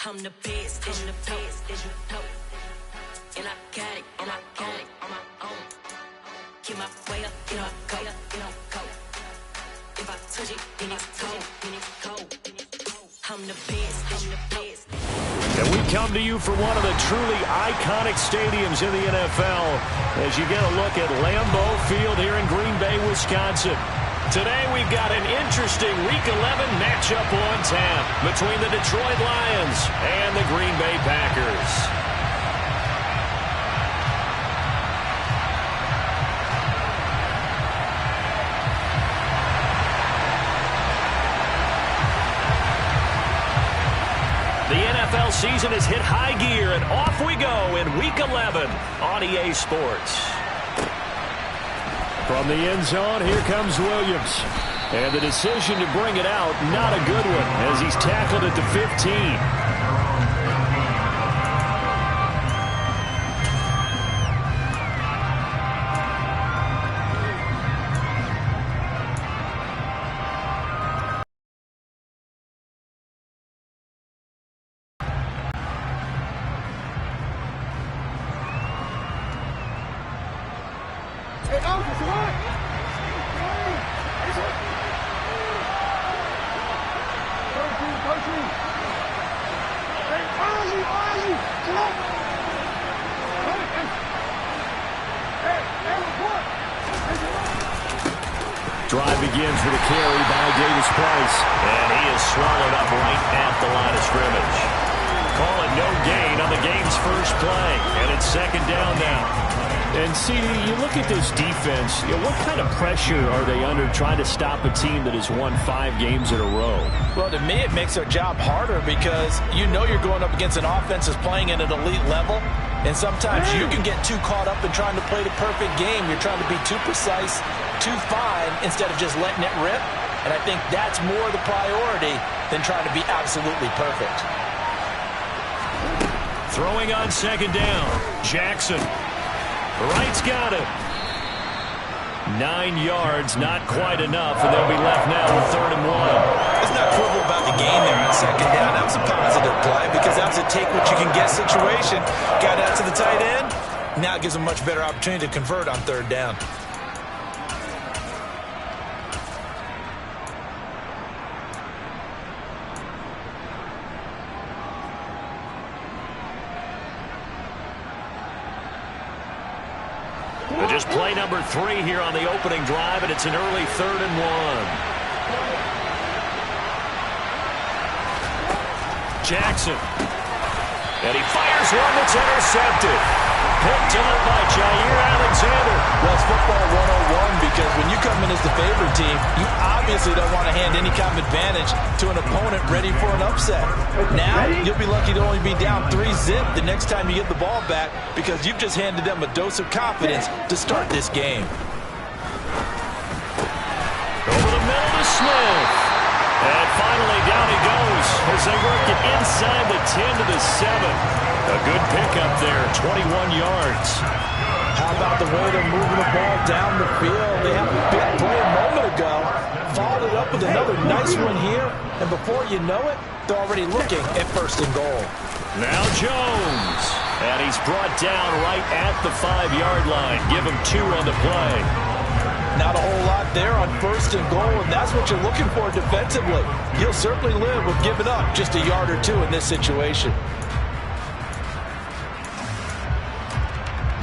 I'm the best, as you know. And I got it, on my own. Get my way up, get up, go. If I touch it, then it's cold. I'm the best. And we come to you from one of the truly iconic stadiums in the NFL as you get a look at Lambeau Field here in Green Bay, Wisconsin. Today we've got an interesting Week 11 matchup on tap between the Detroit Lions and the Green Bay Packers. The NFL season has hit high gear, and off we go in Week 11 on EA Sports. From the end zone, here comes Williams. And the decision to bring it out, not a good one, as he's tackled at the 15. Drive begins with a carry by Davis Price. And he is swallowed up right at the line of scrimmage. Call it no gain on the game's first play. And it's second down now. And CD, you look at this defense, what kind of pressure are they under trying to stop a team that has won 5 games in a row? Well, to me, it makes their job harder because you know you're going up against an offense that's playing at an elite level. And sometimes you can get too caught up in trying to play the perfect game. You're trying to be too precise, too fine, instead of just letting it rip. And I think that's more the priority than trying to be absolutely perfect. Throwing on second down, Jackson. Wright's got it. 9 yards, not quite enough, and they'll be left now with 3rd and 1. Let's not quibble about the gain there on second down. That was a positive play because that was a take-what-you-can-get situation. Got out to the tight end. Now it gives them a much better opportunity to convert on 3rd down. Just play number 3 here on the opening drive, and it's an early 3rd and 1. Jackson. And he fires one that's intercepted. Picked up by Jair Alexander. Well, it's football 101 because when you come in as the favorite team, you obviously don't want to hand any kind of advantage to an opponent ready for an upset. Now, you'll be lucky to only be down 3-zip the next time you get the ball back because you've just handed them a dose of confidence to start this game. Over the middle to Smith. And finally down he goes as they work it inside the 10 to the 7. A good pickup there, 21 yards. How about the way they're moving the ball down the field? They had a big play a moment ago. Followed it up with another nice one here. And before you know it, they're already looking at 1st and goal. Now Jones. And he's brought down right at the 5-yard line. Give him 2 on the play. Not a whole lot there on 1st and goal, and that's what you're looking for defensively. You'll certainly live with giving up just a yard or 2 in this situation.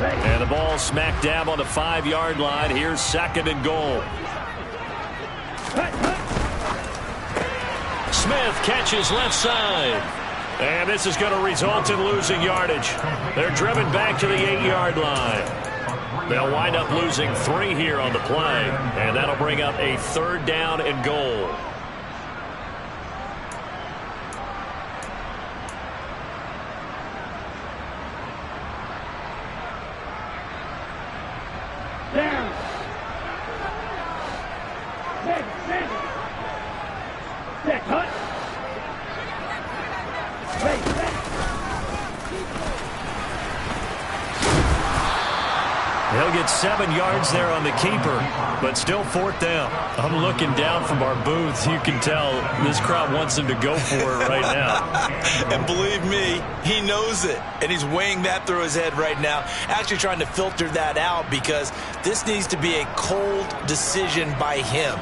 And the ball smack dab on the 5-yard line. Here's 2nd and goal. Smith catches left side. And this is going to result in losing yardage. They're driven back to the 8-yard line. They'll wind up losing 3 here on the play. And that'll bring up a 3rd down and goal. He'll get 7 yards there on the keeper, but still 4th down. I'm looking down from our booths. You can tell this crowd wants him to go for it right now. And believe me, he knows it, and he's weighing that through his head right now, actually trying to filter that out because this needs to be a cold decision by him.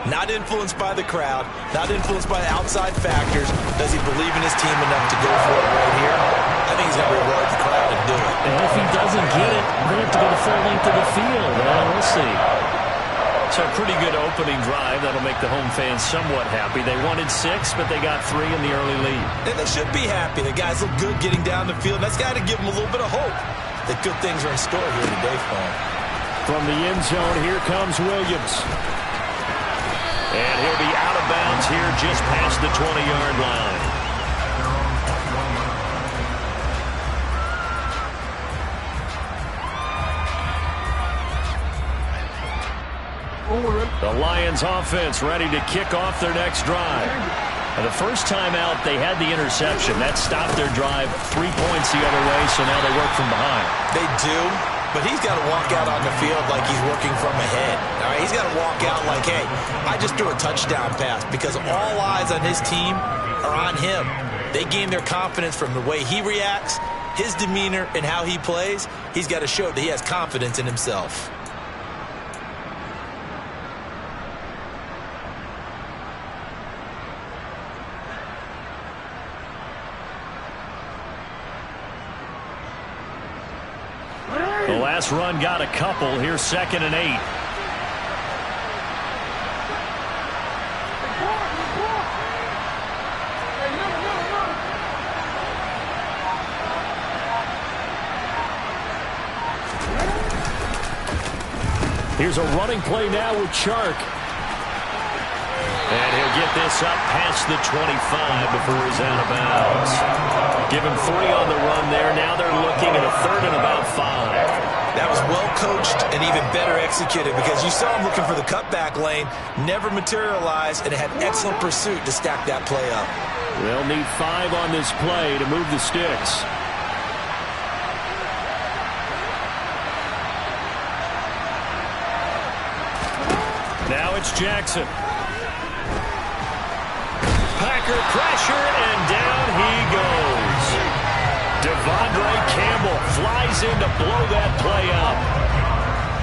Not influenced by the crowd, not influenced by outside factors. Does he believe in his team enough to go for it right here? I think he's going to reward the crowd and do it. And if he doesn't get it, they have to go the full length of the field. We'll see. So a pretty good opening drive. That'll make the home fans somewhat happy. They wanted 6, but they got 3 in the early lead. And they should be happy. The guys look good getting down the field. That's got to give them a little bit of hope that good things are in store here today for them. From the end zone, here comes Williams. And he'll be out of bounds here just past the 20-yard line. The Lions offense ready to kick off their next drive. And the first time out, they had the interception. That stopped their drive 3 points the other way, so now they work from behind. They do. But he's got to walk out on the field like he's working from ahead. All right, he's got to walk out like, hey, I just threw a touchdown pass because all eyes on his team are on him. They gain their confidence from the way he reacts, his demeanor, and how he plays. He's got to show that he has confidence in himself. The last run got a couple. Here's 2nd and 8. Here's a running play now with Chark. And he'll get this up past the 25 before he's out of bounds. Give him 3 on the run there. Now they're looking at a 3rd and about 5. That was well coached and even better executed because you saw him looking for the cutback lane, never materialized, and had excellent pursuit to stack that play up. They'll need 5 on this play to move the sticks. Now it's Jackson. Packer pressure, and down he goes. Devondre Campbell flies in to blow that play up.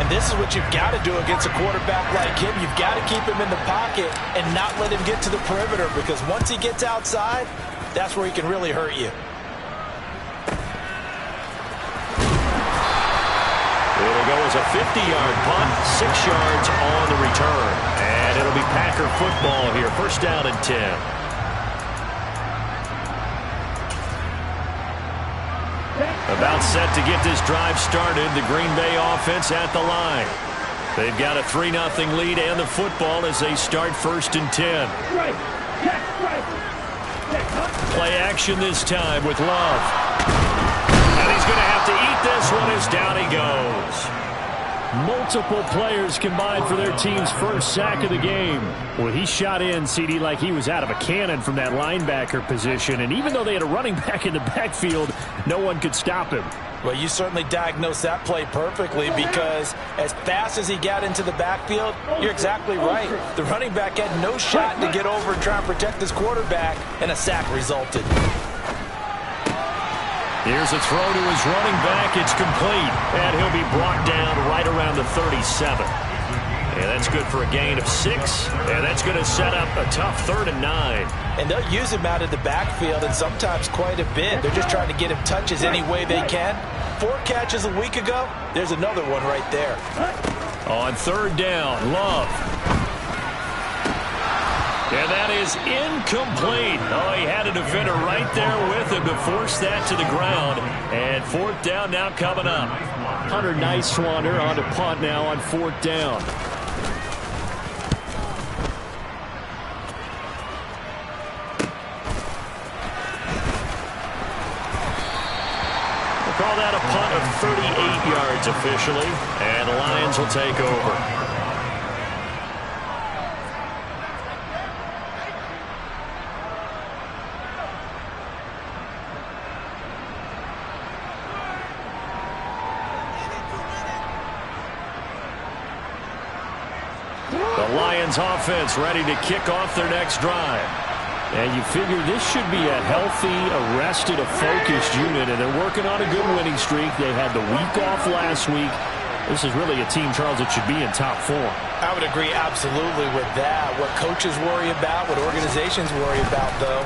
And this is what you've got to do against a quarterback like him. You've got to keep him in the pocket and not let him get to the perimeter because once he gets outside, that's where he can really hurt you. It'll go as a 50-yard punt, 6 yards on the return. And it'll be Packer football here, 1st down and 10. About set to get this drive started, the Green Bay offense at the line. They've got a 3-0 lead and the football as they start 1st and 10. Play action this time with Love. And he's going to have to eat this one as down he goes. Multiple players combined for their team's first sack of the game. Well, he shot in, CD, like he was out of a cannon from that linebacker position. And even though they had a running back in the backfield, no one could stop him. Well, you certainly diagnosed that play perfectly because as fast as he got into the backfield, you're exactly right. The running back had no shot to get over and try and protect his quarterback, and a sack resulted. Here's a throw to his running back. It's complete. And he'll be brought down right around the 37. And that's good for a gain of 6. And that's going to set up a tough 3rd and 9. And they'll use him out of the backfield and sometimes quite a bit. They're just trying to get him touches any way they can. 4 catches a week ago. There's another one right there. On 3rd down, Love. And that is incomplete. Oh, he had a defender right there with him to force that to the ground. And 4th down now coming up. Hunter Nighswander on to punt now on 4th down. We'll call that a punt of 38 yards officially. And the Lions will take over. The Lions offense ready to kick off their next drive. And you figure this should be a healthy, arrested, a focused unit, and they're working on a good winning streak. They had the week off last week. This is really a team, Charles, that should be in top form. I would agree absolutely with that. What coaches worry about, what organizations worry about, though,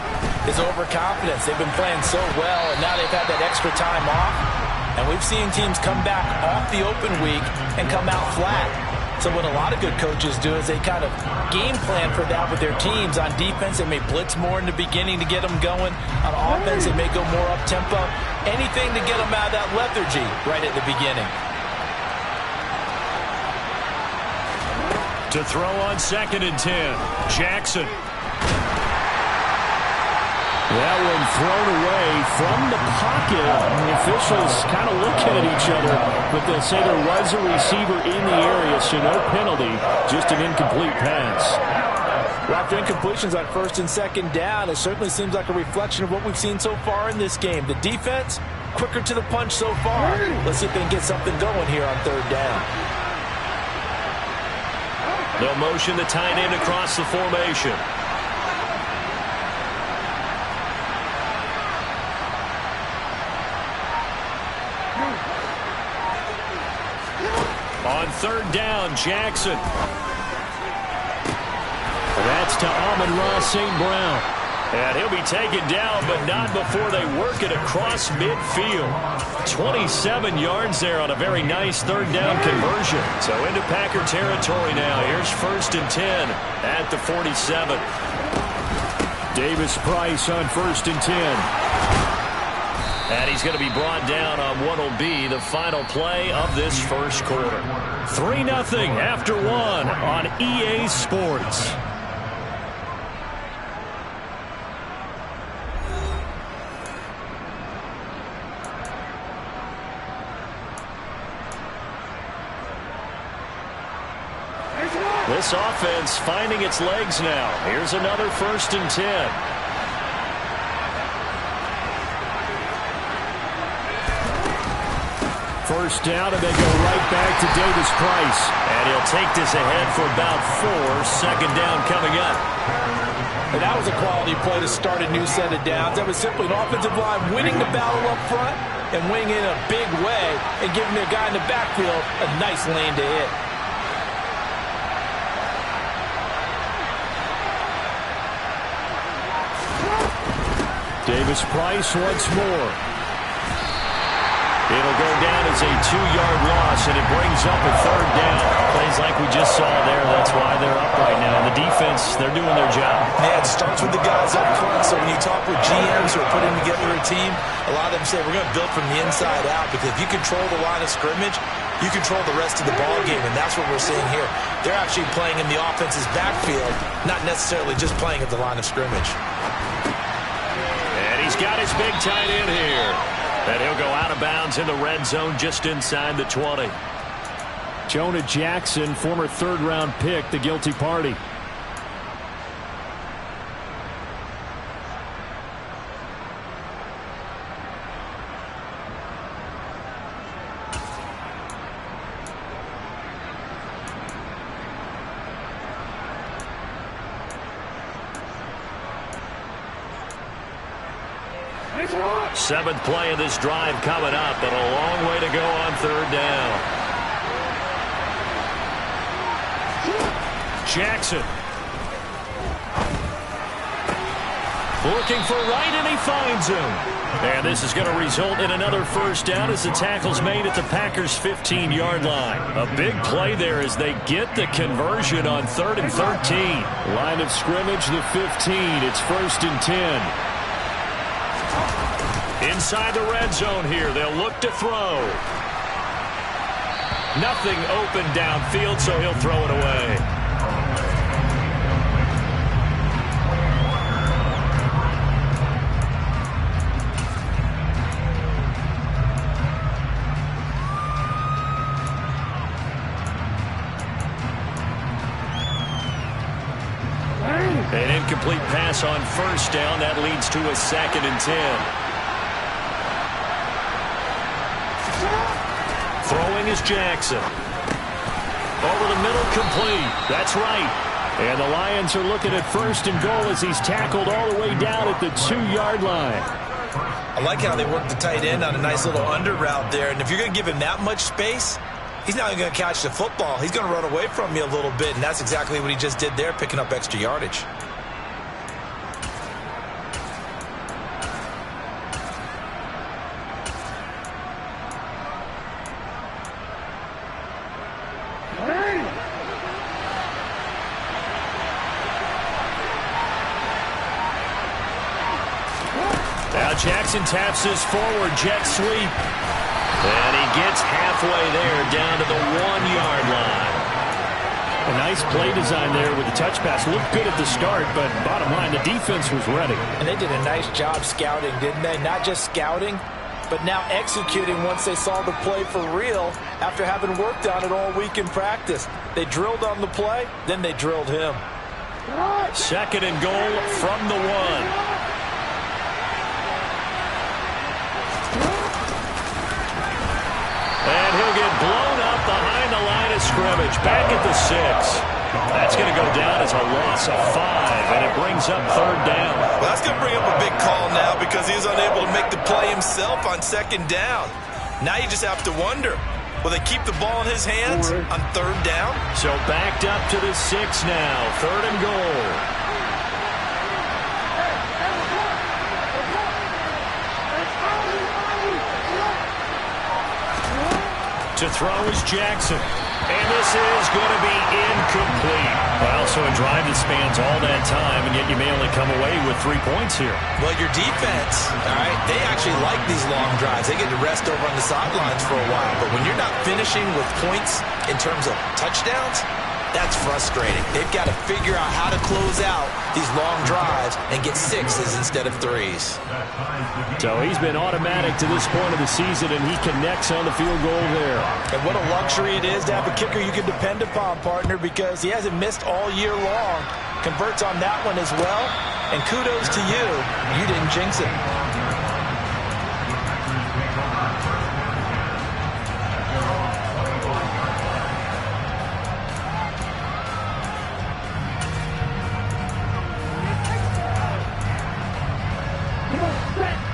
is overconfidence. They've been playing so well, and now they've had that extra time off. And we've seen teams come back off the open week and come out flat. So what a lot of good coaches do is they kind of game plan for that with their teams. On defense, they may blitz more in the beginning to get them going. On offense, they may go more up-tempo. Anything to get them out of that lethargy right at the beginning. To throw on 2nd and 10, Jackson. That one thrown away from the pocket. The officials kind of looking at each other, but they'll say there was a receiver in the area, so no penalty, just an incomplete pass. Well, after incompletions on 1st and 2nd down, it certainly seems like a reflection of what we've seen so far in this game. The defense, quicker to the punch so far. Let's see if they can get something going here on 3rd down. They'll motion the tight end across the formation. On 3rd down, Jackson. That's to Amon-Ra St. Brown. And he'll be taken down, but not before they work it across midfield. 27 yards there on a very nice 3rd down conversion. So into Packer territory now. Here's 1st and 10 at the 47. Davis Price on 1st and 10. And he's going to be brought down on what will be the final play of this first quarter. 3-0 after 1 on EA Sports. This offense finding its legs now. Here's another 1st and 10. First down, and they go right back to Davis Price. And he'll take this ahead for about 4. 2nd down coming up. And that was a quality play to start a new set of downs. That was simply an offensive line winning the battle up front and winning in a big way and giving their guy in the backfield a nice lane to hit. Davis Price once more. It'll go down as a 2-yard loss, and it brings up a 3rd down. Plays like we just saw there. That's why they're up right now. The defense, they're doing their job. Yeah, it starts with the guys up front. So when you talk with GMs who are putting together a team, a lot of them say we're going to build from the inside out, because if you control the line of scrimmage, you control the rest of the ball game, and that's what we're seeing here. They're actually playing in the offense's backfield, not necessarily just playing at the line of scrimmage. And he's got his big tight end here. And he'll go out of bounds in the red zone just inside the 20. Jonah Jackson, former 3rd-round pick, the guilty party. Seventh play of this drive coming up, but a long way to go on 3rd down. Jackson. Looking for right, and he finds him. And this is going to result in another 1st down as the tackle's made at the Packers' 15-yard line. A big play there as they get the conversion on 3rd and 13. Line of scrimmage, the 15. It's 1st and 10. Inside the red zone here, they'll look to throw. Nothing open downfield, so he'll throw it away. An incomplete pass on 1st down. That leads to a 2nd and 10. Throwing is Jackson. Over the middle, complete. That's right. And the Lions are looking at 1st and goal as he's tackled all the way down at the 2-yard line. I like how they work the tight end on a nice little under route there. And if you're going to give him that much space, he's not going to catch the football. He's going to run away from you a little bit, and that's exactly what he just did there, picking up extra yardage. Now Jackson taps this forward, jet sweep. And he gets halfway there, down to the 1-yard line. A nice play design there with the touch pass. Looked good at the start, but bottom line, the defense was ready. And they did a nice job scouting, didn't they? Not just scouting, but now executing once they saw the play for real after having worked on it all week in practice. They drilled on the play, then they drilled him. 2nd and goal from the 1. And he'll get blown up behind the line of scrimmage, back at the 6. That's going to go down as a loss of 5, and it brings up 3rd down. Well, that's going to bring up a big call now because he was unable to make the play himself on 2nd down. Now you just have to wonder, will they keep the ball in his hands on 3rd down? So backed up to the 6 now, 3rd and goal. To throw is Jackson. And this is going to be incomplete. Well, so a drive that spans all that time, and yet you may only come away with 3 points here. Well, your defense, all right, they actually like these long drives. They get to rest over on the sidelines for a while. But when you're not finishing with points in terms of touchdowns, that's frustrating. They've got to figure out how to close out these long drives and get 6s instead of 3s. So he's been automatic to this point of the season, and he connects on the field goal there. And what a luxury it is to have a kicker you can depend upon, partner, because he hasn't missed all year long. Converts on that one as well. And kudos to you. You didn't jinx it.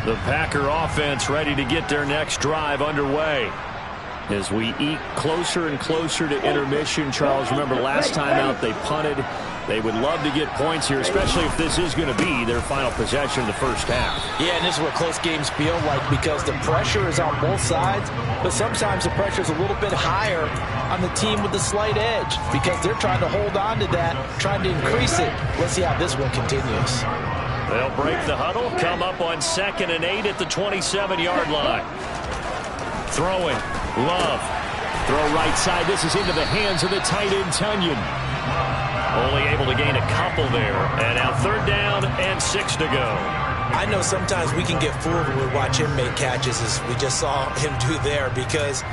The Packer offense ready to get their next drive underway. As we eke closer and closer to intermission, Charles, remember last time out they punted. They would love to get points here, especially if this is going to be their final possession of the first half. Yeah, and this is what close games feel like because the pressure is on both sides, but sometimes the pressure is a little bit higher on the team with the slight edge because they're trying to hold on to that, trying to increase it. Let's see how this one continues. They'll break the huddle, come up on 2nd and 8 at the 27-yard line. Throwing, Love. Throw right side. This is into the hands of the tight end, Tunyon. Only able to gain a couple there. And now 3rd down and 6 to go. I know sometimes we can get fooled when we watch him make catches, as we just saw him do there, because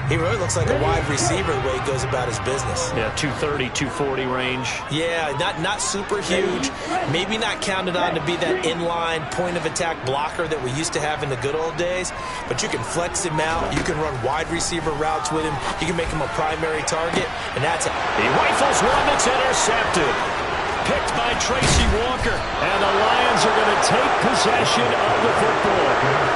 he really looks like a wide receiver the way he goes about his business. Yeah, 230, 240 range. Yeah, not super huge. Maybe not counted on to be that inline point-of-attack blocker that we used to have in the good old days. But you can flex him out. You can run wide receiver routes with him. You can make him a primary target, and that's it. He rifles one that's intercepted. Picked by Tracy Walker. And the Lions are going to take possession of the football.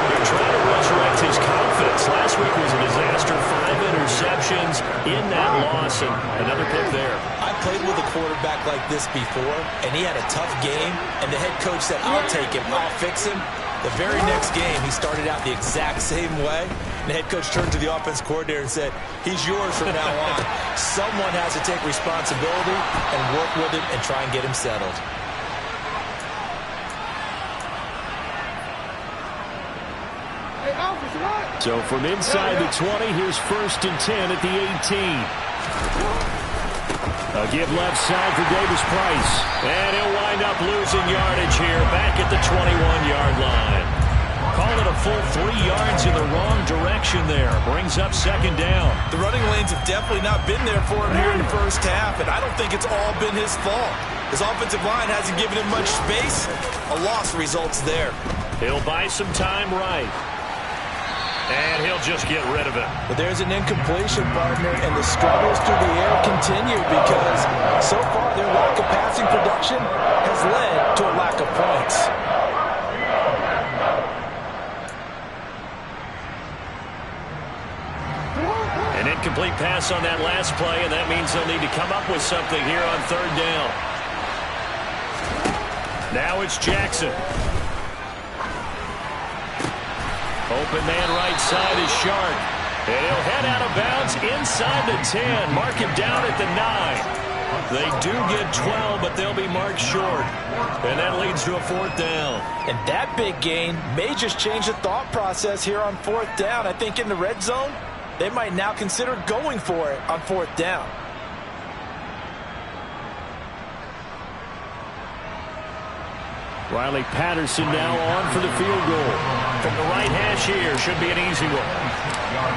They're trying to resurrect his confidence. Last week was a disaster. 5 interceptions in that loss, and another pick there. I played with a quarterback like this before, and he had a tough game, and the head coach said, I'll take him, I'll fix him. The very next game, he started out the exact same way. And the head coach turned to the offense coordinator and said, he's yours from now on. Someone has to take responsibility and work with him and try and get him settled. So from inside the 20, here's 1st and 10 at the 18. A give left side for Davis Price. And he'll wind up losing yardage here back at the 21-yard line. Call it a full 3 yards in the wrong direction there. Brings up 2nd down. The running lanes have definitely not been there for him here in the first half, and I don't think it's all been his fault. His offensive line hasn't given him much space. A loss results there. He'll buy some time right. And he'll just get rid of it. But there's an incompletion, partner, and the struggles through the air continue because so far their lack of passing production has led to a lack of points. An incomplete pass on that last play, and that means they'll need to come up with something here on third down. Now it's Jackson. Open man right side is Sharp. And he'll head out of bounds inside the 10. Mark him down at the 9. They do get 12, but they'll be marked short. And that leads to a fourth down. And that big gain may just change the thought process here on fourth down. I think in the red zone, they might now consider going for it on fourth down. Riley Patterson now on for the field goal. From the right hash here, should be an easy one.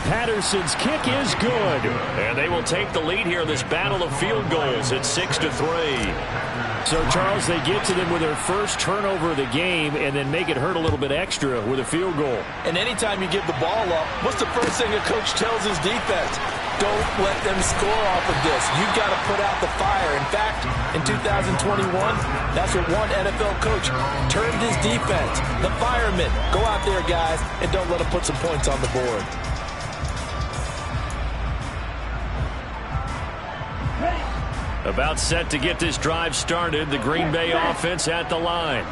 Patterson's kick is good. And they will take the lead here in this battle of field goals. It's 6-3. So, Charles, they get to them with their first turnover of the game and then make it hurt a little bit extra with a field goal. And anytime you give the ball up, what's the first thing a coach tells his defense? Don't let them score off of this. You've got to put out the fire. In fact, in 2021, that's what one NFL coach termed his defense. The firemen. Go out there, guys, and don't let them put some points on the board. About set to get this drive started. The Green Bay offense at the line.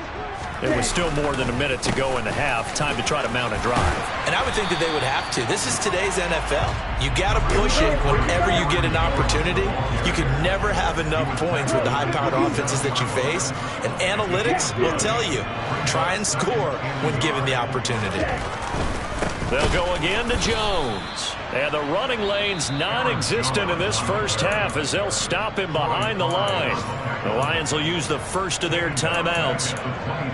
There was still more than a minute to go in the half. Time to try to mount a drive. And I would think that they would have to. This is today's NFL. You got to push it whenever you get an opportunity. You can never have enough points with the high-powered offenses that you face. And analytics will tell you, try and score when given the opportunity. They'll go again to Jones. And the running lane's non-existent in this first half as they'll stop him behind the line. The Lions will use the first of their timeouts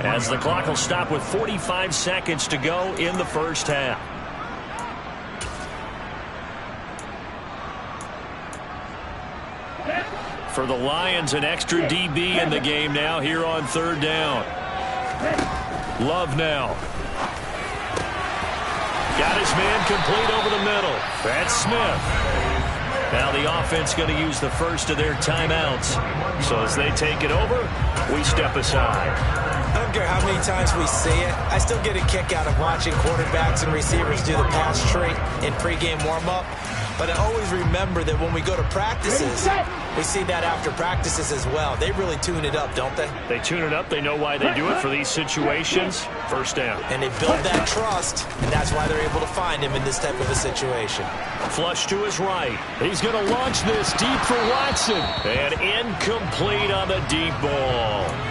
as the clock will stop with 45 seconds to go in the first half. For the Lions, an extra DB in the game now here on third down. Love now. Got his man complete over the middle. That's Smith. Now the offense going to use the first of their timeouts. So as they take it over, we step aside. I don't care how many times we see it. I still get a kick out of watching quarterbacks and receivers do the pass trait in pregame warm-up. But I always remember that when we go to practices, we see that after practices as well. They really tune it up, don't they? They tune it up. They know why they do it for these situations. First down. And they build that trust, and that's why they're able to find him in this type of a situation. Flush to his right. He's going to launch this deep for Watson. And incomplete on the deep ball.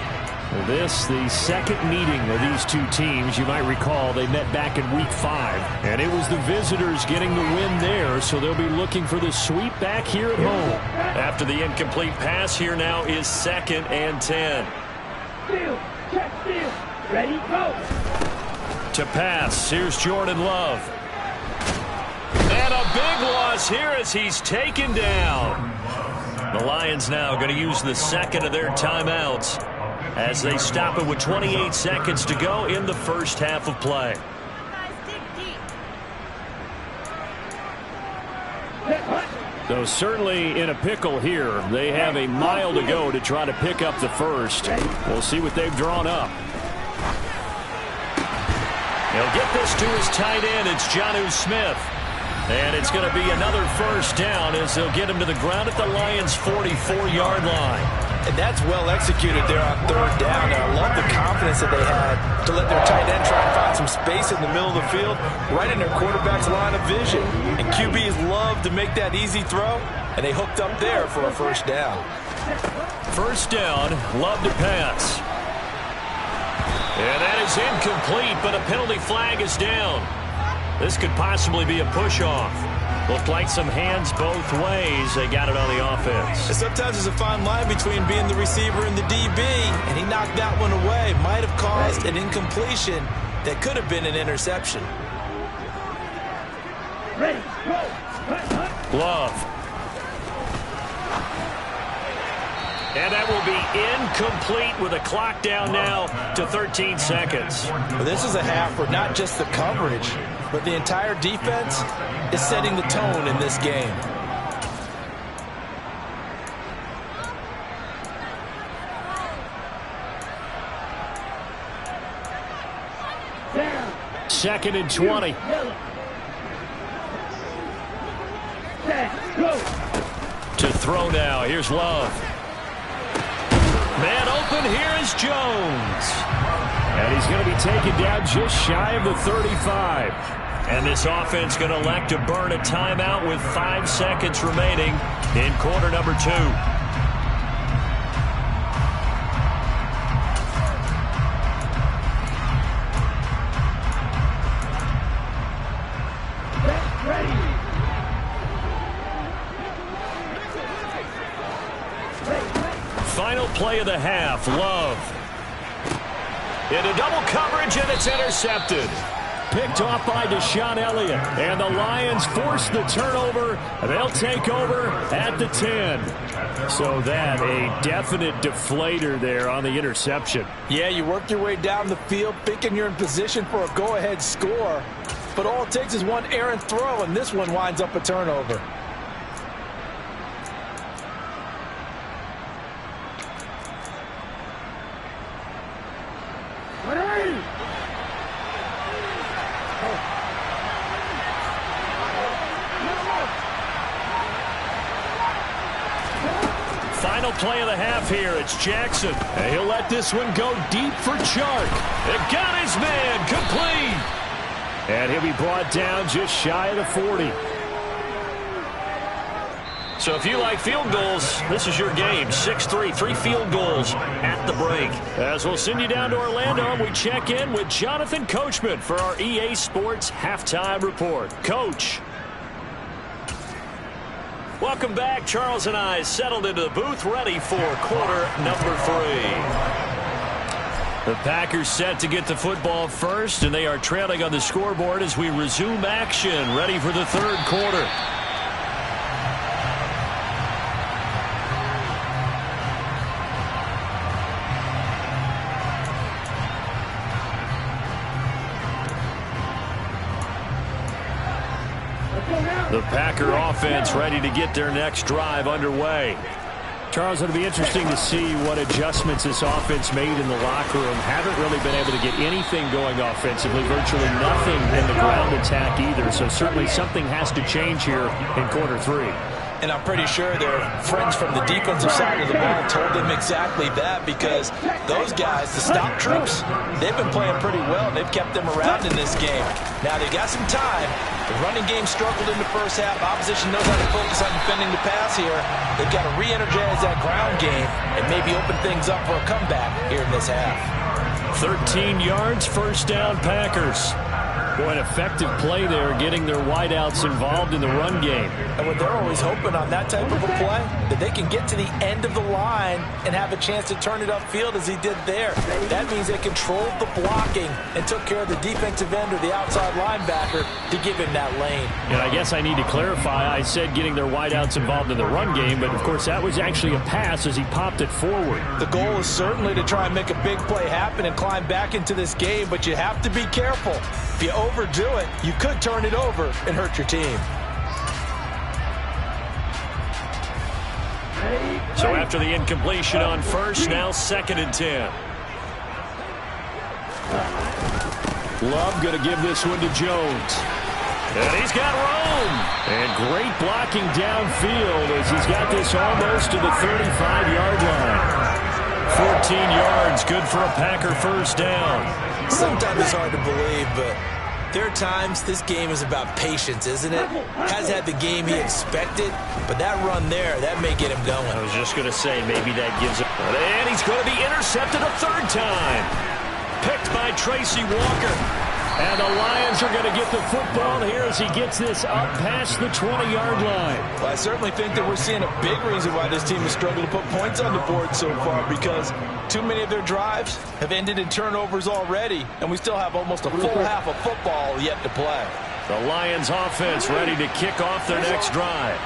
This, the second meeting of these two teams. You might recall they met back in Week 5. And it was the visitors getting the win there, so they'll be looking for the sweep back here at home. After the incomplete pass, here now is 2nd and 10. Check field. Ready, go. To pass, here's Jordan Love. And a big loss here as he's taken down. The Lions now going to use the second of their timeouts as they stop it with 28 seconds to go in the first half of play. So certainly in a pickle here. They have a mile to go to try to pick up the first. We'll see what they've drawn up. He'll get this to his tight end. It's Jonnu Smith. And it's going to be another first down as they'll get him to the ground at the Lions' 44-yard line. And that's well executed there on third down. And I love the confidence that they had to let their tight end try and find some space in the middle of the field, right in their quarterback's line of vision. And QBs love to make that easy throw, and they hooked up there for a first down. First down, Love to pass. And that is incomplete, but a penalty flag is down. This could possibly be a push-off. Looked like some hands both ways. They got it on the offense. And sometimes there's a fine line between being the receiver and the DB, and he knocked that one away. Might have caused an incompletion that could have been an interception. Ready, go. Love. And that will be incomplete with a clock down now to 13 seconds. Well, this is a half where not just the coverage, but the entire defense is setting the tone in this game. Second and 20. To throw now. Here's Love. Man open. Here is Jones. And he's going to be taken down just shy of the 35. And this offense going to elect to burn a timeout with 5 seconds remaining in quarter number 2. Final play of the half. Love. Into double coverage, and it's intercepted. Picked off by Deshaun Elliott. And the Lions force the turnover. They'll take over at the 10. So that a definite deflator there on the interception. Yeah, you work your way down the field thinking you're in position for a go-ahead score. But all it takes is one errant throw, and this one winds up a turnover. Final play of the half here. It's Jackson. And he'll let this one go deep for Chark. It got his man complete. And he'll be brought down just shy of the 40. So if you like field goals, this is your game. 6-3, 3 field goals at the break. As we'll send you down to Orlando, and we check in with Jonathan Coachman for our EA Sports Halftime Report. Coach. Welcome back. Charles and I settled into the booth, ready for quarter number 3. The Packers set to get the football first, and they are trailing on the scoreboard as we resume action, ready for the third quarter. The Packer offense ready to get their next drive underway. Charles, it'll be interesting to see what adjustments this offense made in the locker room. Haven't really been able to get anything going offensively, virtually nothing in the ground attack either. So certainly something has to change here in quarter 3. And I'm pretty sure their friends from the defensive side of the ball told them exactly that, because those guys, the stop troops, they've been playing pretty well. They've kept them around in this game. Now, they got some time. The running game struggled in the first half. Opposition knows how to focus on defending the pass here. They've got to re-energize that ground game and maybe open things up for a comeback here in this half. 13 yards, first down, Packers. Boy, an effective play there, getting their wideouts involved in the run game. And what they're always hoping on that type of a play, that they can get to the end of the line and have a chance to turn it upfield as he did there. That means they controlled the blocking and took care of the defensive end or the outside linebacker to give him that lane. And I guess I need to clarify, I said getting their wideouts involved in the run game, but of course that was actually a pass as he popped it forward. The goal is certainly to try and make a big play happen and climb back into this game, but you have to be careful. If you overdo it, you could turn it over and hurt your team. So after the incompletion on first, now 2nd and 10. Love going to give this one to Jones. And he's got room. And great blocking downfield as he's got this almost to the 35-yard line. 14 yards, good for a Packer first down. Sometimes it's hard to believe, but there are times this game is about patience, isn't it? Has had the game he expected, but that run there, that may get him going. I was just going to say, maybe that gives him. And he's going to be intercepted a 3rd time. Picked by Tracy Walker. And the Lions are going to get the football here as he gets this up past the 20-yard line. Well, I certainly think that we're seeing a big reason why this team has struggled to put points on the board so far, because too many of their drives have ended in turnovers already, and we still have almost a full half of football yet to play. The Lions offense ready to kick off their next drive.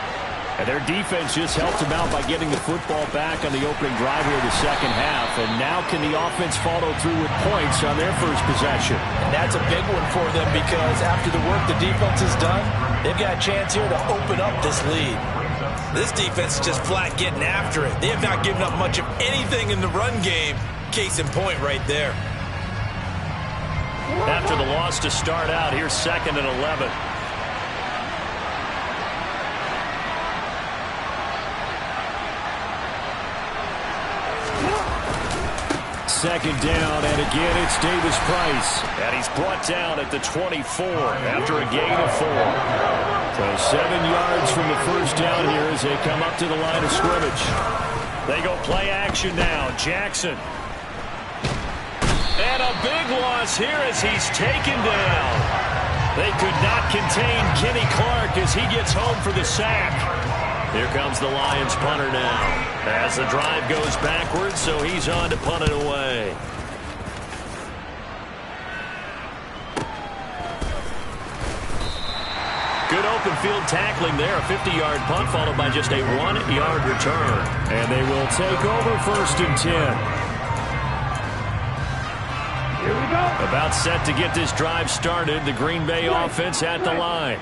And their defense just helped them out by getting the football back on the opening drive here in the second half. And now can the offense follow through with points on their first possession? And that's a big one for them because after the work the defense has done, they've got a chance here to open up this lead. This defense is just flat getting after it. They have not given up much of anything in the run game. Case in point right there. After the loss to start out, here's 2nd and 11. Second down, and again it's Davis Price. And he's brought down at the 24 after a gain of 4. So 7 yards from the first down here as they come up to the line of scrimmage. They go play action now. Jackson. And a big loss here as he's taken down. They could not contain Kenny Clark as he gets home for the sack. Here comes the Lions punter now as the drive goes backwards, so he's on to punt it away. Good open field tackling there. A 50-yard punt followed by just a 1-yard return. And they will take over 1st and 10. Here we go. About set to get this drive started. The Green Bay offense at the line.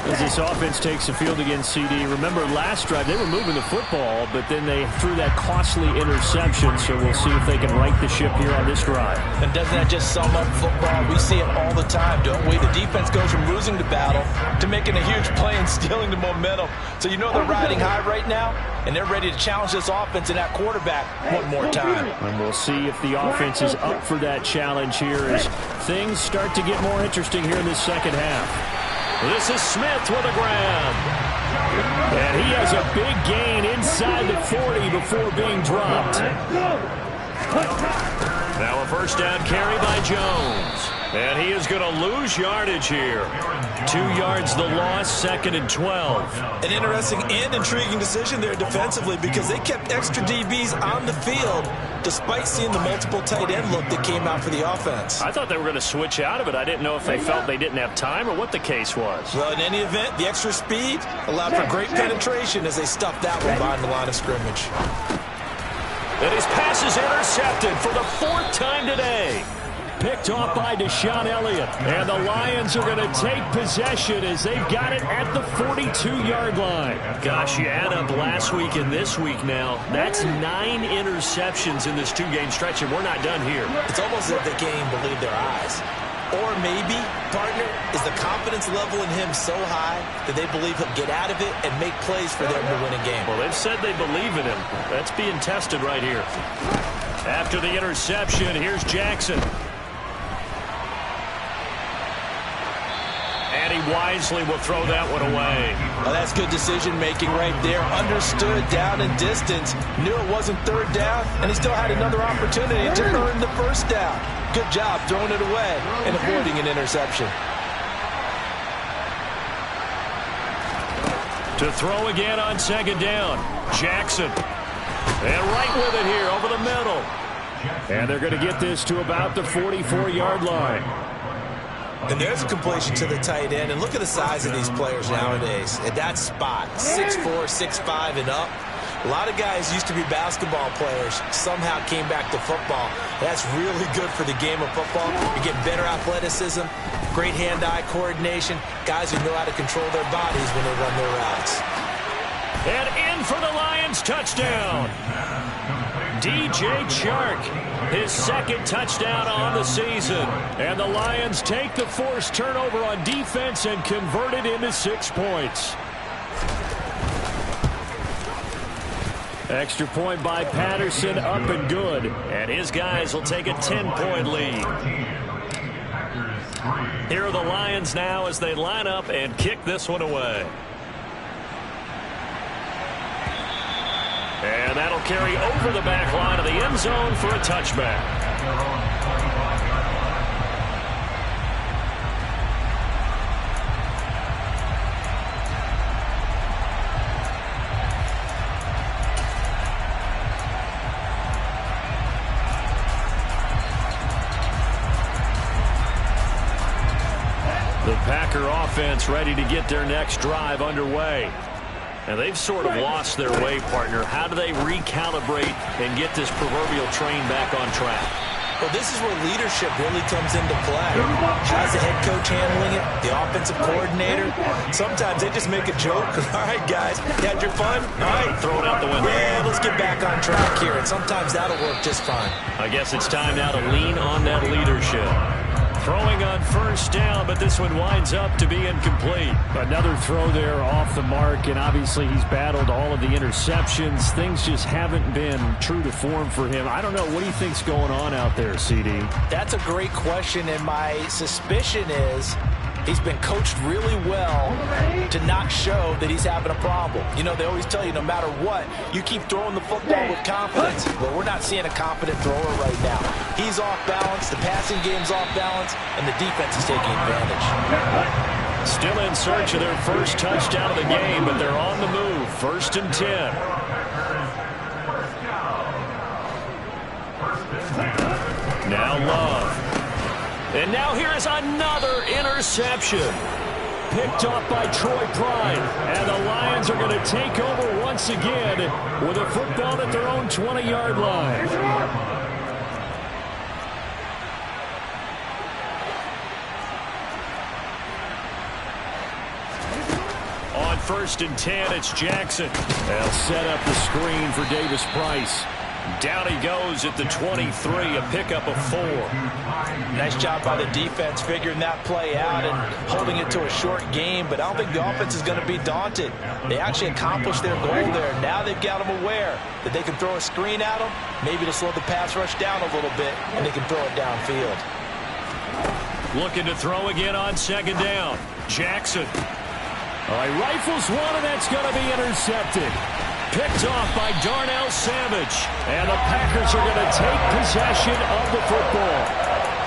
As this offense takes the field against CD, remember last drive they were moving the football, but then they threw that costly interception, so we'll see if they can right the ship here on this drive. And doesn't that just sum up football? We see it all the time, don't we? The defense goes from losing the battle to making a huge play and stealing the momentum. So you know they're riding high right now, and they're ready to challenge this offense and that quarterback one more time. And we'll see if the offense is up for that challenge here as things start to get more interesting here in this second half. This is Smith with a grab. And he has a big gain inside the 40 before being dropped. Now a first down carry by Jones. And he is going to lose yardage here. 2 yards the loss, 2nd and 12. An interesting and intriguing decision there defensively because they kept extra DBs on the field despite seeing the multiple tight end look that came out for the offense. I thought they were going to switch out of it. I didn't know if they felt they didn't have time or what the case was. Well, in any event, the extra speed allowed for great penetration as they stuffed that one behind the line of scrimmage. And his pass is intercepted for the 4th time today. Picked off by Deshaun Elliott. And the Lions are going to take possession as they've got it at the 42-yard line. Gosh, you add up last week and this week now. That's 9 interceptions in this 2-game stretch, and we're not done here. It's almost as if they can't even believe their eyes. Or maybe, partner, is the confidence level in him so high that they believe he'll get out of it and make plays for them to win a game. Well, they've said they believe in him. That's being tested right here. After the interception, here's Jackson. And he wisely will throw that one away. Well, that's good decision-making right there. Understood down and distance. Knew it wasn't 3rd down, and he still had another opportunity to earn the 1st down. Good job throwing it away and avoiding an interception. To throw again on 2nd down. Jackson. And right with it here over the middle. And they're going to get this to about the 44-yard line. And there's a completion to the tight end. And look at the size of these players nowadays. At that spot, 6'4", 6'5", and up. A lot of guys used to be basketball players, somehow came back to football. That's really good for the game of football. You get better athleticism, great hand-eye coordination, guys who know how to control their bodies when they run their routes. And in for the Lions touchdown. DJ Chark, his 2nd touchdown on the season. And the Lions take the forced turnover on defense and convert it into 6 points. Extra point by Patterson, up and good. And his guys will take a 10-point lead. Here are the Lions now as they line up and kick this one away. And that'll carry over the back line of the end zone for a touchback. The Packer offense ready to get their next drive underway. And they've sort of lost their way, partner. How do they recalibrate and get this proverbial train back on track? Well, this is where leadership really comes into play. How's the head coach handling it? The offensive coordinator? Sometimes they just make a joke. All right, guys, you had your fun? All right. Throw it out the window. Yeah, let's get back on track here. And sometimes that'll work just fine. I guess it's time now to lean on that leadership. Throwing on first down, but this one winds up to be incomplete. Another throw there off the mark, and obviously he's battled all of the interceptions. Things just haven't been true to form for him. I don't know. What do you think's going on out there, CD? That's a great question, and my suspicion is he's been coached really well to not show that he's having a problem. You know, they always tell you no matter what, you keep throwing the football with confidence. Well, we're not seeing a confident thrower right now. He's off balance, the passing game's off balance, and the defense is taking advantage. Still in search of their first touchdown of the game, but they're on the move. 1st and 10. Now Love. And now here is another interception. Picked off by Troy Pride. And the Lions are going to take over once again with a football at their own 20-yard line. On 1st and 10, it's Jackson. They'll set up the screen for Davis Price. Down he goes at the 23, a pickup of 4. Nice job by the defense figuring that play out and holding it to a short game, but I don't think the offense is going to be daunted. They actually accomplished their goal there. Now they've got them aware that they can throw a screen at them, maybe to slow the pass rush down a little bit, and they can throw it downfield. Looking to throw again on 2nd down. Jackson. All right, rifles one, and that's going to be intercepted. Picked off by Darnell Savage. And the Packers are going to take possession of the football.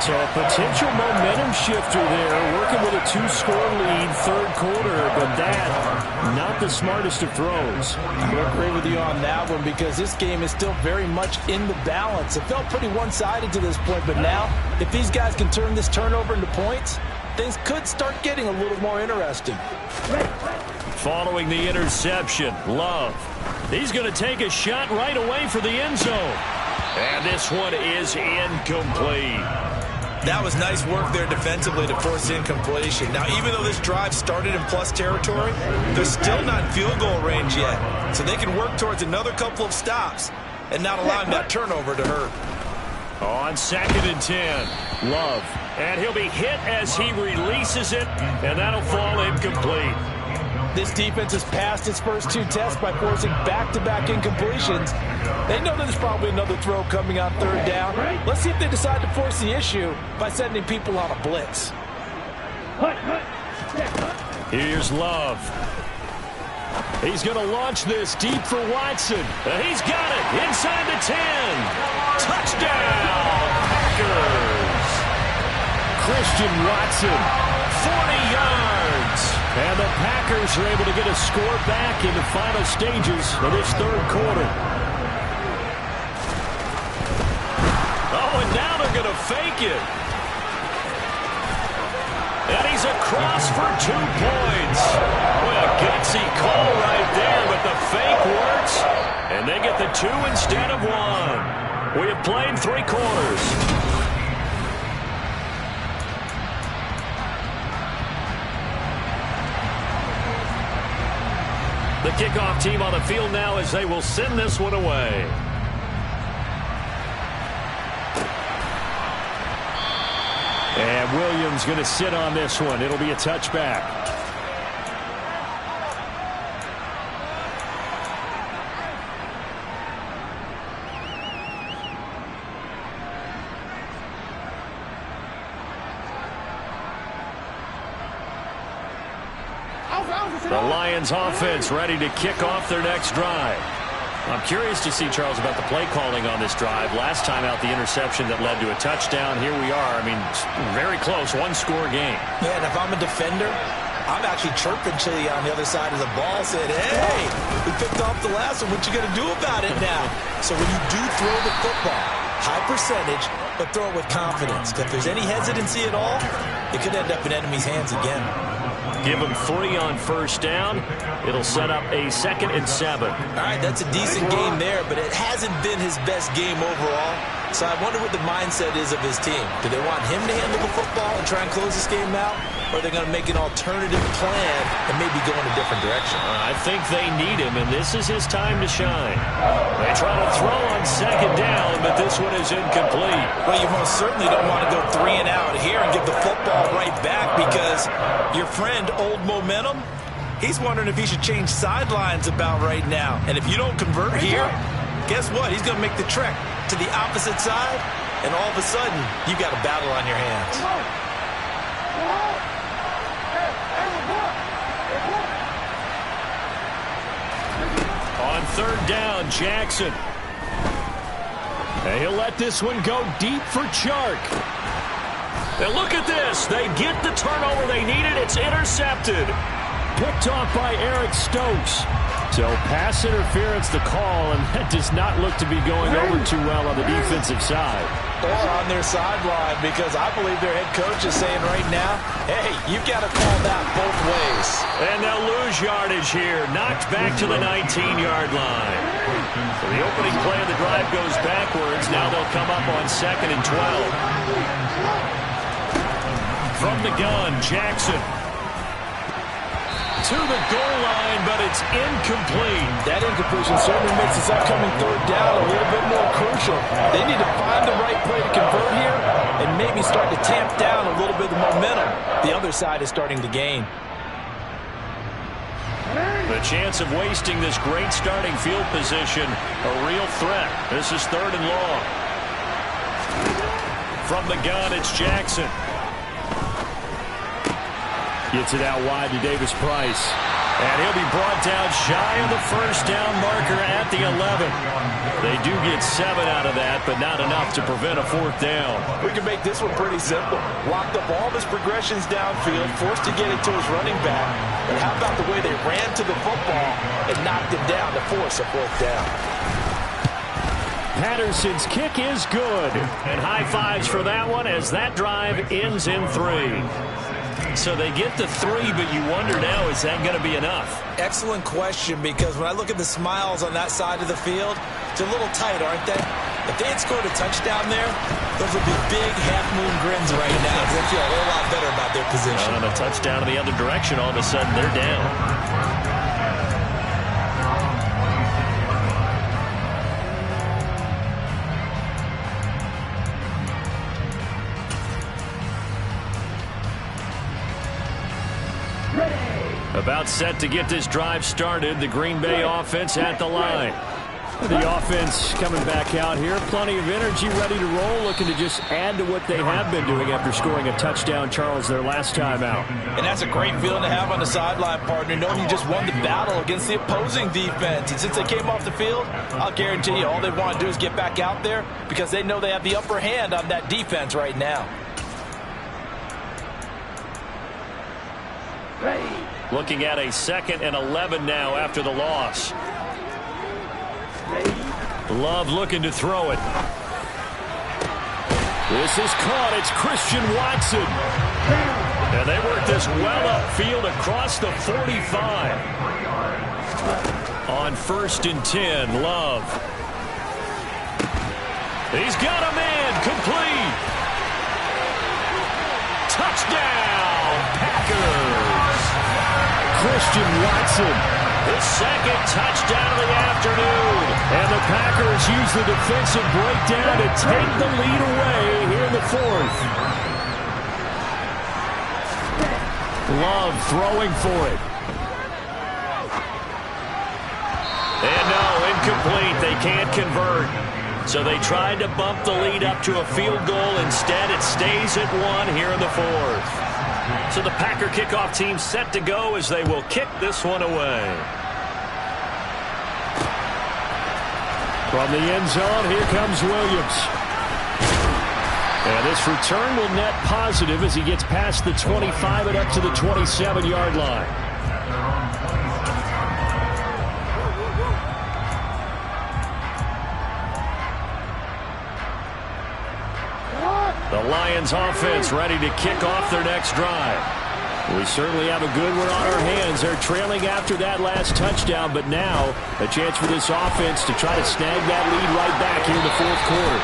So a potential momentum shifter there, working with a 2-score lead, 3rd quarter, but that, not the smartest of throws. I'm going to agree with you on that one because this game is still very much in the balance. It felt pretty one-sided to this point, but now, if these guys can turn this turnover into points, things could start getting a little more interesting. Following the interception, Love. He's going to take a shot right away for the end zone. And this one is incomplete. That was nice work there defensively to force incompletion. Now, even though this drive started in plus territory, they're still not in field goal range yet. So they can work towards another couple of stops and not allowing that turnover to hurt. On 2nd and 10, Love. And he'll be hit as he releases it, and that'll fall incomplete. This defense has passed its first 2 tests by forcing back-to-back incompletions. They know there's probably another throw coming on 3rd down. Let's see if they decide to force the issue by sending people on a blitz. Here's Love. He's going to launch this deep for Watson. He's got it inside the 10. Touchdown, Packers. Christian Watson. 40 yards. And the Packers are able to get a score back in the final stages of this 3rd quarter. Oh, and now they're going to fake it. And he's across for 2 points. Boy, a gutsy call right there, but the fake works. And they get the 2 instead of 1. We have played 3 quarters. The kickoff team on the field now as they will send this one away. And Williams going to sit on this one. It'll be a touchback. The Lions offense ready to kick off their next drive. I'm curious to see, Charles, about the play calling on this drive. Last time out, the interception that led to a touchdown. Here we are. I mean, very close, 1-score game. Yeah, and if I'm a defender, I'm actually chirping to you on the other side of the ball, saying, hey, we picked off the last one. What you going to do about it now? So when you do throw the football, high percentage, but throw it with confidence. If there's any hesitancy at all, it could end up in enemy's hands again. give them 3 on first down. It'll set up a 2nd and 7. All right, that's a decent game there, but it hasn't been his best game overall. So I wonder what the mindset is of his team. Do they want him to handle the football and try and close this game out? Or are they going to make an alternative plan and maybe go in a different direction? I think they need him, and this is his time to shine. They try to throw on 2nd down, but this one is incomplete. Well, you most certainly don't want to go 3 and out here and give the football right back because your friend, Old Momentum, he's wondering if he should change sidelines about right now. And if you don't convert here, guess what? He's going to make the trek to the opposite side, and all of a sudden, you've got a battle on your hands. On 3rd down, Jackson. And he'll let this one go deep for Chark. And look at this. They get the turnover they needed. It's intercepted. Picked off by Eric Stokes. So pass interference the call, and that does not look to be going over too well on the defensive side. Or on their sideline, because I believe their head coach is saying right now, hey, you've got to call that both ways. And they'll lose yardage here. Knocked back to the 19-yard line. So the opening play of the drive goes backwards. Now they'll come up on 2nd and 12. From the gun, Jackson. To the goal line, but it's incomplete. That incompletion certainly makes this upcoming 3rd down a little bit more crucial. They need to find the right play to convert here and maybe start to tamp down a little bit of the momentum the other side is starting to gain. The chance of wasting this great starting field position, a real threat. This is 3rd and long. From the gun, it's Jackson. Gets it out wide to Davis Price. And he'll be brought down shy of the first down marker at the 11. They do get 7 out of that, but not enough to prevent a 4th down. We can make this one pretty simple. Locked up all of his progressions downfield, forced to get it to his running back. But how about the way they ran to the football and knocked him down to force a 4th down? Patterson's kick is good. And high fives for that one as that drive ends in 3. So they get the 3, but you wonder now, is that going to be enough? Excellent question, because when I look at the smiles on that side of the field, it's a little tight, aren't they? If they had scored a touchdown there, those would be big half-moon grins right now. They feel a whole lot better about their position. On a touchdown in the other direction, all of a sudden they're down. About set to get this drive started. The Green Bay offense at the line. The offense coming back out here. Plenty of energy, ready to roll, looking to just add to what they have been doing after scoring a touchdown, Charles, their last time out. And that's a great feeling to have on the sideline, partner, knowing you just won the battle against the opposing defense. And since they came off the field, I'll guarantee you all they want to do is get back out there because they know they have the upper hand on that defense right now. Looking at a 2nd and 11 now after the loss. Love looking to throw it. This is caught. It's Christian Watson. And they work this well upfield across the 45. On 1st and 10, Love. He's got a man. Complete. Touchdown, Packers. Christian Watson. His 2nd touchdown of the afternoon. And the Packers use the defensive breakdown to take the lead away here in the 4th. Love throwing for it. And no, incomplete. They can't convert. So they tried to bump the lead up to a field goal. Instead, it stays at 1 here in the 4th. So the Packer kickoff team set to go as they will kick this one away. From the end zone, here comes Williams. And this return will net positive as he gets past the 25 and up to the 27-yard line. The Lions offense ready to kick off their next drive. We certainly have a good one on our hands. They're trailing after that last touchdown, but now a chance for this offense to try to snag that lead right back here in the fourth quarter.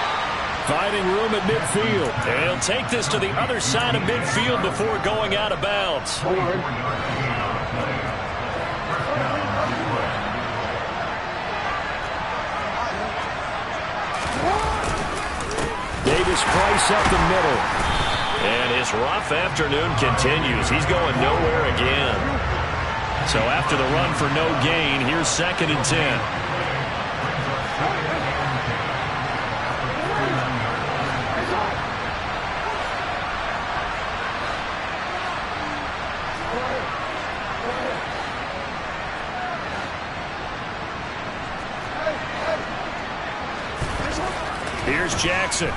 Finding room at midfield. And he'll take this to the other side of midfield before going out of bounds. Davis-Price up the middle. And his rough afternoon continues. He's going nowhere again. So after the run for no gain, here's 2nd and 10. Here's Jackson.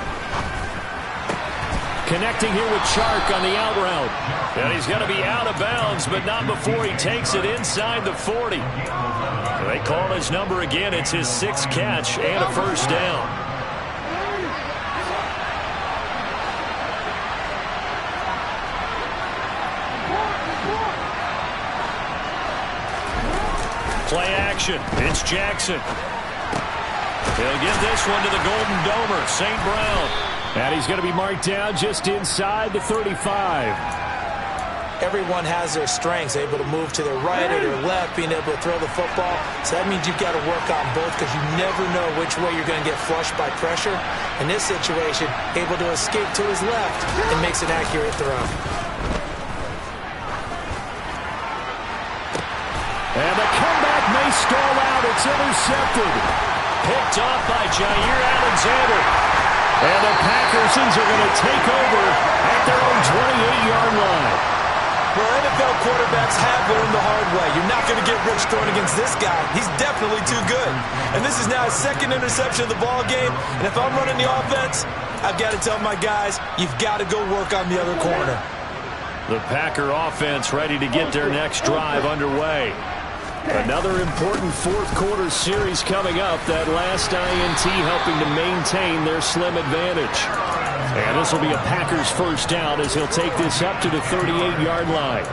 Connecting here with Chark on the out route. And he's going to be out of bounds, but not before he takes it inside the 40. They call his number again. It's his 6th catch and a first down. Play action. It's Jackson. He'll get this one to the Golden Domer, St. Brown. And he's going to be marked down just inside the 35. Everyone has their strengths, able to move to their right or their left, being able to throw the football. So that means you've got to work on both because you never know which way you're going to get flushed by pressure. In this situation, able to escape to his left and makes an accurate throw. And the comeback may stall out. It's intercepted. Picked off by Jair Alexander. And the Packers are going to take over at their own 28-yard line. Well, NFL quarterbacks have learned the hard way. You're not going to get rich throwing against this guy. He's definitely too good. And this is now his 2nd interception of the ball game. And if I'm running the offense, I've got to tell my guys, you've got to go work on the other corner. The Packer offense ready to get their next drive underway. Another important fourth quarter series coming up. That last INT helping to maintain their slim advantage. And this will be a Packers first down as he'll take this up to the 38-yard line.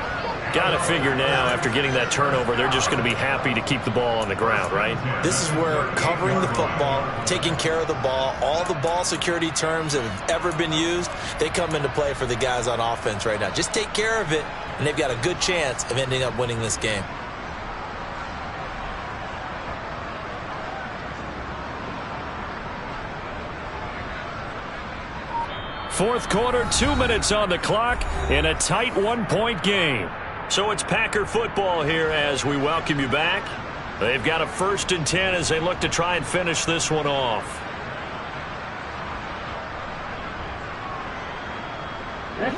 Got to figure now, after getting that turnover, they're just going to be happy to keep the ball on the ground, right? This is where covering the football, taking care of the ball, all the ball security terms that have ever been used, they come into play for the guys on offense right now. Just take care of it, and they've got a good chance of ending up winning this game. Fourth quarter, 2 minutes on the clock in a tight 1-point game. So it's Packer football here as we welcome you back. They've got a 1st and 10 as they look to try and finish this one off.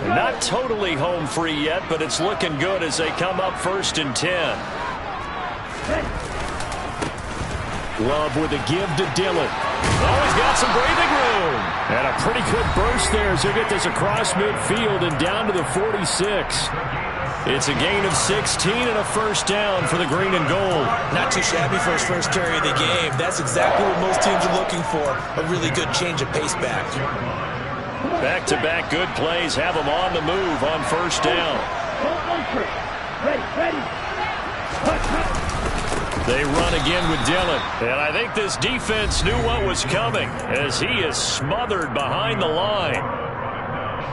Not totally home free yet, but it's looking good as they come up 1st and 10. Love with a give to Dillon. Oh, he's got some breathing room. And a pretty good burst there as they get this across midfield and down to the 46. It's a gain of 16 and a first down for the green and gold. Not too shabby for his first carry of the game. That's exactly what most teams are looking for, a really good change of pace back. Back-to-back good plays have them on the move on first down. Ready. They run again with Dillon. And I think this defense knew what was coming as he is smothered behind the line.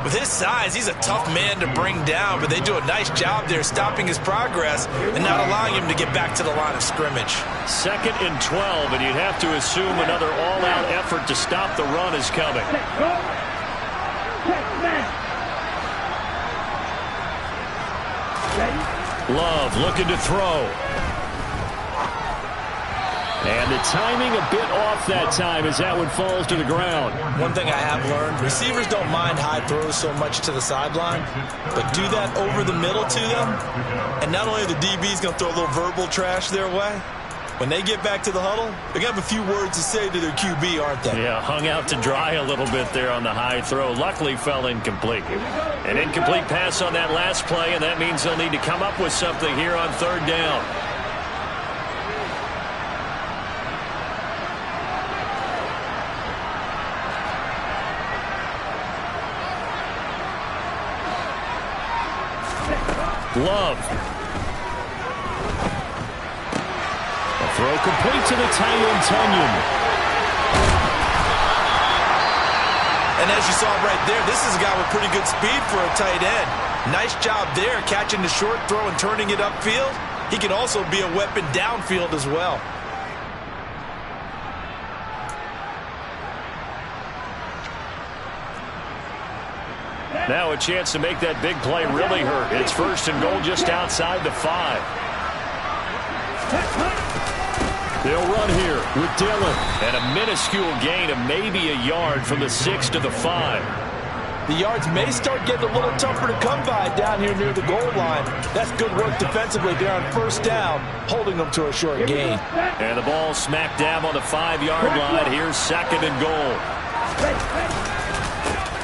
With his size, he's a tough man to bring down, but they do a nice job there stopping his progress and not allowing him to get back to the line of scrimmage. 2nd and 12, and you'd have to assume another all-out effort to stop the run is coming. Love looking to throw. And the timing a bit off that time as that one falls to the ground. One thing I have learned, receivers don't mind high throws so much to the sideline, but do that over the middle to them, and not only the DB's going to throw a little verbal trash their way, when they get back to the huddle, they're going to have a few words to say to their QB, aren't they? Yeah, hung out to dry a little bit there on the high throw. Luckily fell incomplete. An incomplete pass on that last play, and that means they'll need to come up with something here on 3rd down. Love. A throw complete to the tight end, Tunyon. And as you saw right there, this is a guy with pretty good speed for a tight end. Nice job there, catching the short throw and turning it upfield. He can also be a weapon downfield as well. Now a chance to make that big play really hurt. It's 1st and goal just outside the 5. They'll run here with Dillon. And a minuscule gain of maybe a yard from the 6 to the 5. The yards may start getting a little tougher to come by down here near the goal line. That's good work defensively there on 1st down, holding them to a short gain. And the ball smack dab on the 5-yard line. Here's 2nd and goal.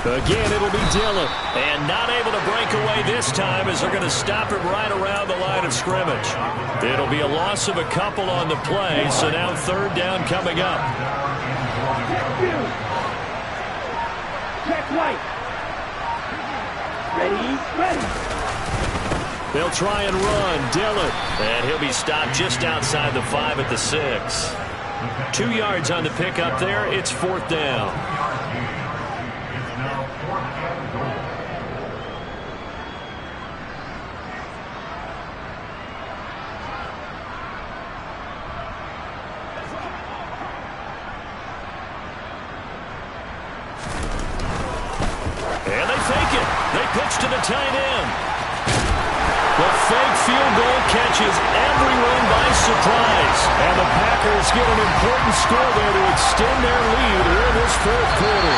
Again, it'll be Dillon. And not able to break away this time as they're going to stop it right around the line of scrimmage. It'll be a loss of a couple on the play, so now 3rd down coming up. Check right. Ready. They'll try and run. Dillon. And he'll be stopped just outside the 5 at the 6. 2 yards on the pickup there. It's 4th down. And they fake it. They pitch to the tight end. The fake field goal catches everyone by surprise. And the Packers get an important score there to extend their lead in this 4th quarter.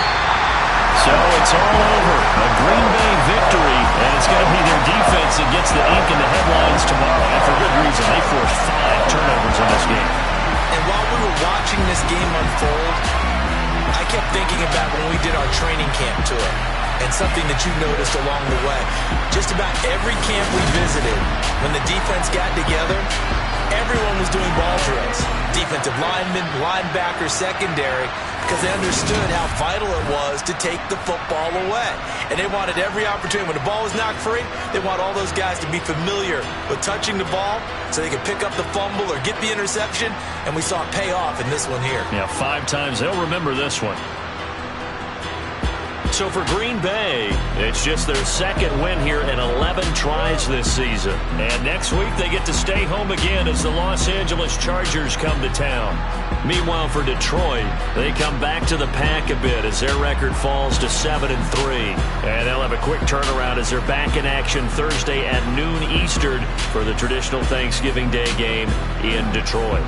So it's all over. A Green Bay victory, and it's going to be their defense that gets the ink in the headlines tomorrow. And for good reason. They forced 5 turnovers in this game. And while we were watching this game unfold, I kept thinking about when we did our training camp tour. And something that you noticed along the way. Just about every camp we visited, when the defense got together, everyone was doing ball drills. Defensive linemen, linebackers, secondary, because they understood how vital it was to take the football away. And they wanted every opportunity. When the ball was knocked free, they want all those guys to be familiar with touching the ball so they could pick up the fumble or get the interception. And we saw it pay off in this one here. Yeah, 5 times. They'll remember this one. So for Green Bay, it's just their 2nd win here in 11 tries this season. And next week they get to stay home again as the Los Angeles Chargers come to town. Meanwhile for Detroit, they come back to the pack a bit as their record falls to 7-3. And they'll have a quick turnaround as they're back in action Thursday at noon Eastern for the traditional Thanksgiving Day game in Detroit.